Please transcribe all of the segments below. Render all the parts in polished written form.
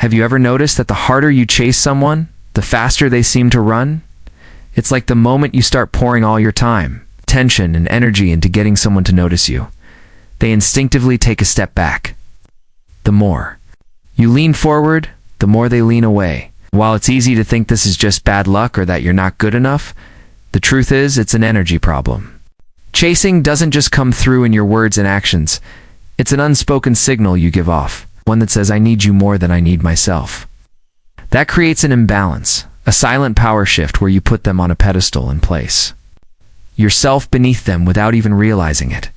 Have you ever noticed that the harder you chase someone, the faster they seem to run? It's like the moment you start pouring all your time, tension, and energy into getting someone to notice you, they instinctively take a step back. The more you lean forward, the more they lean away. While it's easy to think this is just bad luck or that you're not good enough, the truth is it's an energy problem. Chasing doesn't just come through in your words and actions. It's an unspoken signal you give off, one that says, I need you more than I need myself. That creates an imbalance, a silent power shift where you put them on a pedestal and place yourself beneath them without even realizing it.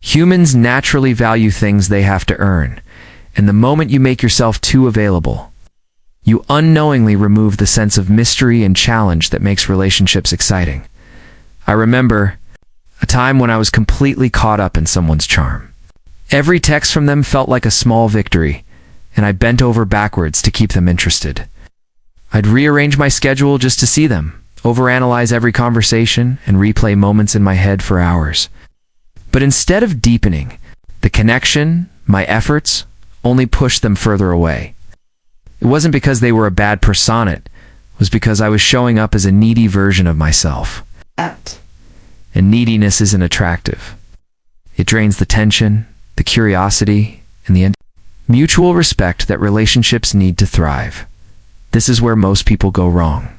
Humans naturally value things they have to earn, and the moment you make yourself too available, you unknowingly remove the sense of mystery and challenge that makes relationships exciting. I remember a time when I was completely caught up in someone's charm. Every text from them felt like a small victory, and I bent over backwards to keep them interested. I'd rearrange my schedule just to see them, overanalyze every conversation, and replay moments in my head for hours. But instead of deepening the connection, my efforts only pushed them further away. It wasn't because they were a bad persona, it was because I was showing up as a needy version of myself. And neediness isn't attractive. It drains the tension, the curiosity, and the mutual respect that relationships need to thrive. This is where most people go wrong.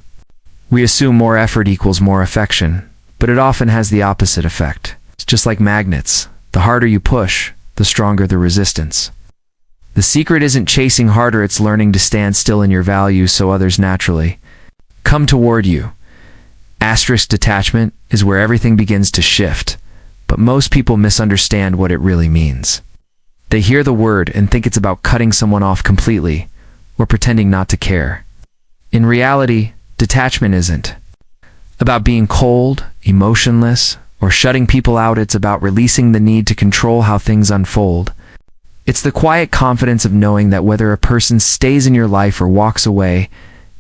We assume more effort equals more affection, but it often has the opposite effect. It's just like magnets. The harder you push, the stronger the resistance. The secret isn't chasing harder, it's learning to stand still in your values so others naturally come toward you. Asterisk detachment is where everything begins to shift, but most people misunderstand what it really means. They hear the word and think it's about cutting someone off completely or pretending not to care. In reality, detachment isn't about being cold, emotionless, or shutting people out. It's about releasing the need to control how things unfold. It's the quiet confidence of knowing that whether a person stays in your life or walks away,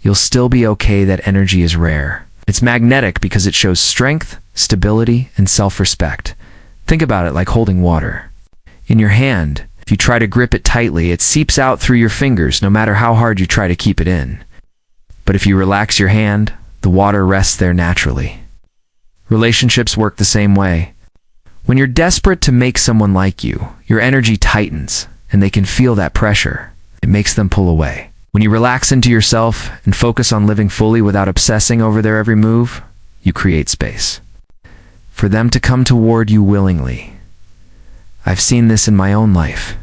you'll still be okay. That energy is rare. It's magnetic because it shows strength, stability, and self-respect. Think about it like holding water in your hand. If you try to grip it tightly, it seeps out through your fingers no matter how hard you try to keep it in. But if you relax your hand, the water rests there naturally. Relationships work the same way. When you're desperate to make someone like you, your energy tightens, and they can feel that pressure. It makes them pull away. When you relax into yourself and focus on living fully without obsessing over their every move, you create space for them to come toward you willingly. I've seen this in my own life.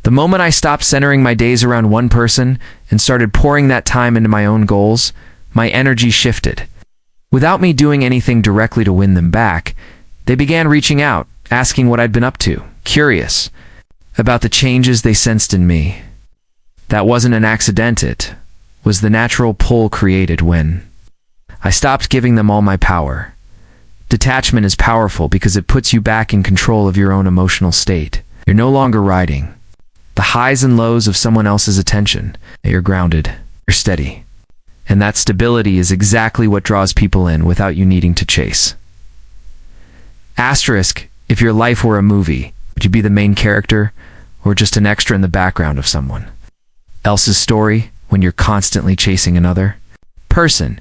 The moment I stopped centering my days around one person and started pouring that time into my own goals, my energy shifted. Without me doing anything directly to win them back, they began reaching out, asking what I'd been up to, curious about the changes they sensed in me. That wasn't an accident, it was the natural pull created when I stopped giving them all my power. Detachment is powerful because it puts you back in control of your own emotional state. You're no longer riding the highs and lows of someone else's attention. You're grounded, you're steady. And that stability is exactly what draws people in without you needing to chase. Asterisk, if your life were a movie, would you be the main character or just an extra in the background of someone else's story when you're constantly chasing another person?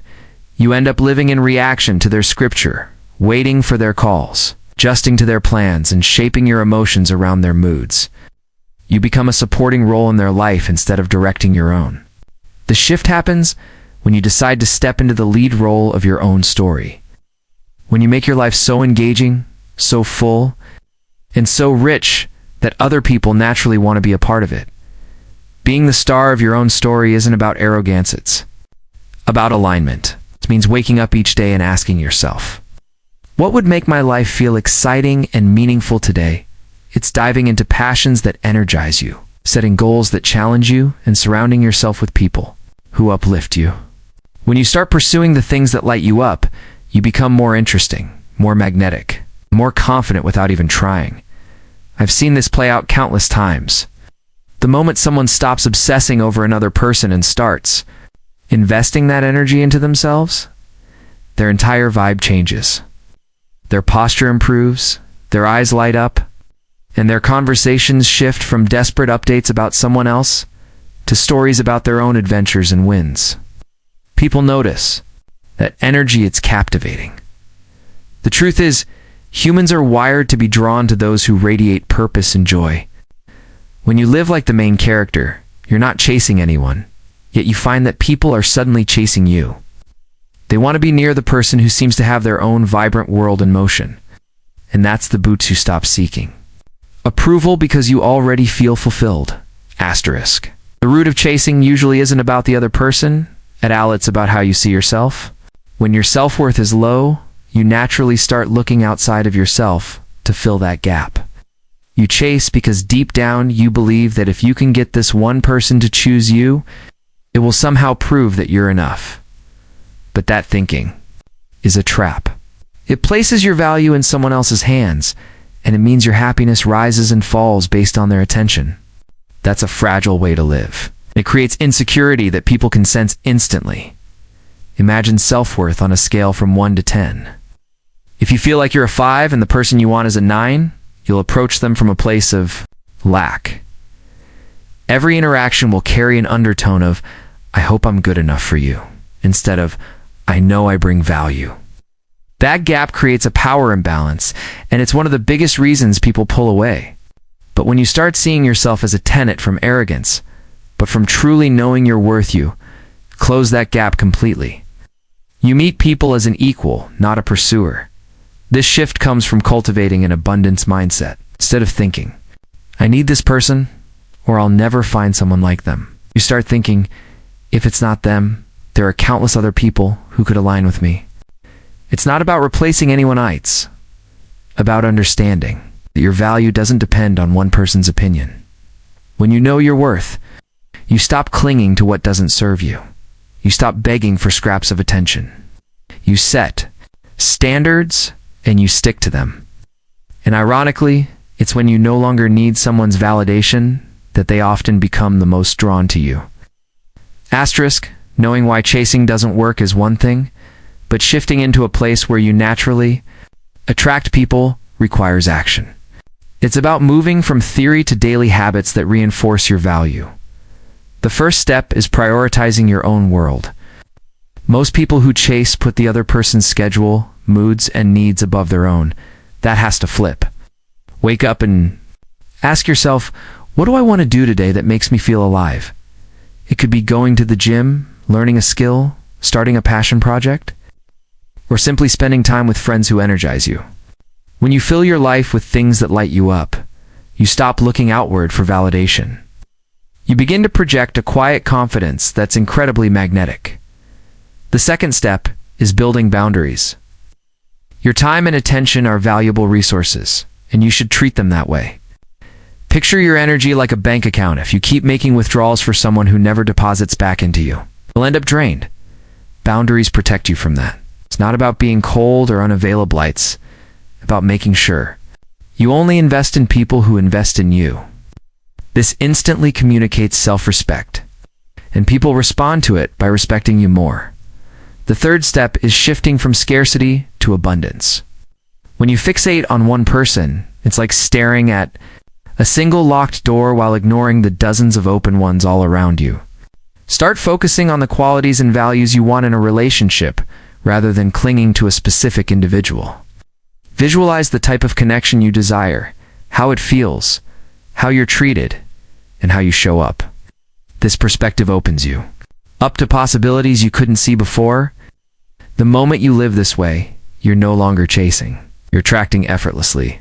You end up living in reaction to their scripture, waiting for their calls, adjusting to their plans, and shaping your emotions around their moods. You become a supporting role in their life instead of directing your own. The shift happens when you decide to step into the lead role of your own story. When you make your life so engaging, so full, and so rich that other people naturally want to be a part of it. Being the star of your own story isn't about arrogance, it's about alignment. It means waking up each day and asking yourself, what would make my life feel exciting and meaningful today? It's diving into passions that energize you, setting goals that challenge you, and surrounding yourself with people who uplift you. When you start pursuing the things that light you up, you become more interesting, more magnetic, more confident without even trying. I've seen this play out countless times. The moment someone stops obsessing over another person and starts investing that energy into themselves, their entire vibe changes. Their posture improves, their eyes light up, and their conversations shift from desperate updates about someone else to stories about their own adventures and wins. People notice that energy, it's captivating. The truth is, humans are wired to be drawn to those who radiate purpose and joy. When you live like the main character, you're not chasing anyone, yet you find that people are suddenly chasing you. They want to be near the person who seems to have their own vibrant world in motion. And that's the boots you stop seeking. Approval because you already feel fulfilled. Asterisk. The root of chasing usually isn't about the other person. At all, it's about how you see yourself. When your self-worth is low, you naturally start looking outside of yourself to fill that gap. You chase because deep down you believe that if you can get this one person to choose you, it will somehow prove that you're enough. But that thinking is a trap. It places your value in someone else's hands, and it means your happiness rises and falls based on their attention. That's a fragile way to live. It creates insecurity that people can sense instantly. Imagine self-worth on a scale from 1 to 10. If you feel like you're a 5 and the person you want is a 9, you'll approach them from a place of lack. Every interaction will carry an undertone of, "I hope I'm good enough for you," instead of, "I know I bring value." That gap creates a power imbalance, and it's one of the biggest reasons people pull away. But when you start seeing yourself as a tenet from arrogance, but from truly knowing your worth, you close that gap completely. You meet people as an equal, not a pursuer. This shift comes from cultivating an abundance mindset. Instead of thinking, "I need this person, or I'll never find someone like them," you start thinking, "If it's not them, there are countless other people who could align with me." It's not about replacing anyone else, about understanding that your value doesn't depend on one person's opinion. When you know your worth, you stop clinging to what doesn't serve you. You stop begging for scraps of attention. You set standards and you stick to them. And ironically, it's when you no longer need someone's validation that they often become the most drawn to you. Asterisk, knowing why chasing doesn't work is one thing, but shifting into a place where you naturally attract people requires action. It's about moving from theory to daily habits that reinforce your value. The first step is prioritizing your own world. Most people who chase put the other person's schedule, moods, and needs above their own. That has to flip. Wake up and ask yourself, what do I want to do today that makes me feel alive? It could be going to the gym, learning a skill, starting a passion project, or simply spending time with friends who energize you. When you fill your life with things that light you up, you stop looking outward for validation. You begin to project a quiet confidence that's incredibly magnetic. The second step is building boundaries. Your time and attention are valuable resources, and you should treat them that way. Picture your energy like a bank account. If you keep making withdrawals for someone who never deposits back into you, you'll end up drained. Boundaries protect you from that. It's not about being cold or unavailable. It's about making sure you only invest in people who invest in you. This instantly communicates self-respect, and people respond to it by respecting you more. The third step is shifting from scarcity to abundance. When you fixate on one person, it's like staring at a single locked door while ignoring the dozens of open ones all around you. Start focusing on the qualities and values you want in a relationship, rather than clinging to a specific individual. Visualize the type of connection you desire, how it feels, how you're treated, and how you show up. This perspective opens you up to possibilities you couldn't see before. The moment you live this way, you're no longer chasing. You're attracting effortlessly.